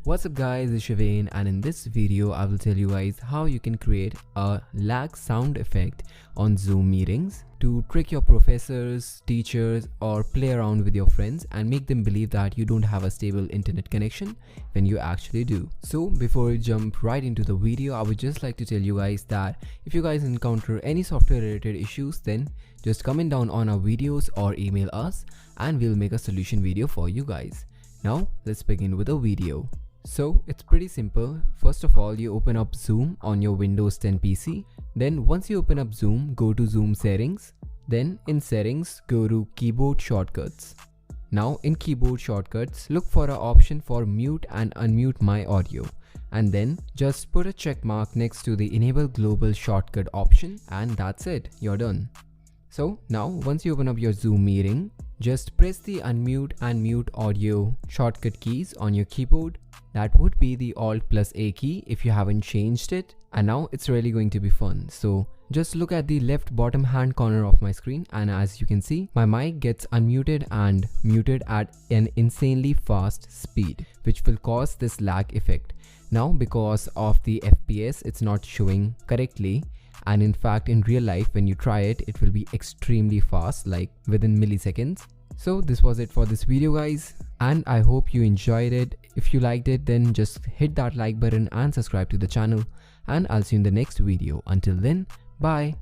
What's up guys, it's Shavain, and in this video I will tell you guys how you can create a lag sound effect on Zoom meetings to trick your professors, teachers, or play around with your friends and make them believe that you don't have a stable internet connection when you actually do. So before we jump right into the video, I would just like to tell you guys that if you guys encounter any software related issues, then just comment down on our videos or email us and we'll make a solution video for you guys. Now let's begin with the video. So it's pretty simple. First of all, you open up Zoom on your Windows 10 PC. Then once you open up Zoom, go to Zoom settings. Then in settings, go to keyboard shortcuts. Now in keyboard shortcuts, look for an option for mute and unmute my audio. And then just put a check mark next to the enable global shortcut option, and that's it, you're done. So now once you open up your Zoom meeting, just press the unmute and mute audio shortcut keys on your keyboard. That would be the Alt+A key if you haven't changed it. And now it's really going to be fun. So just look at the left bottom hand corner of my screen, and as you can see, my mic gets unmuted and muted at an insanely fast speed, which will cause this lag effect. Now because of the FPS, it's not showing correctly. And in fact, in real life, when you try it, it will be extremely fast, like within milliseconds. So this was it for this video guys, and I hope you enjoyed it. If you liked it, then just hit that like button and subscribe to the channel, and I'll see you in the next video. Until then, bye.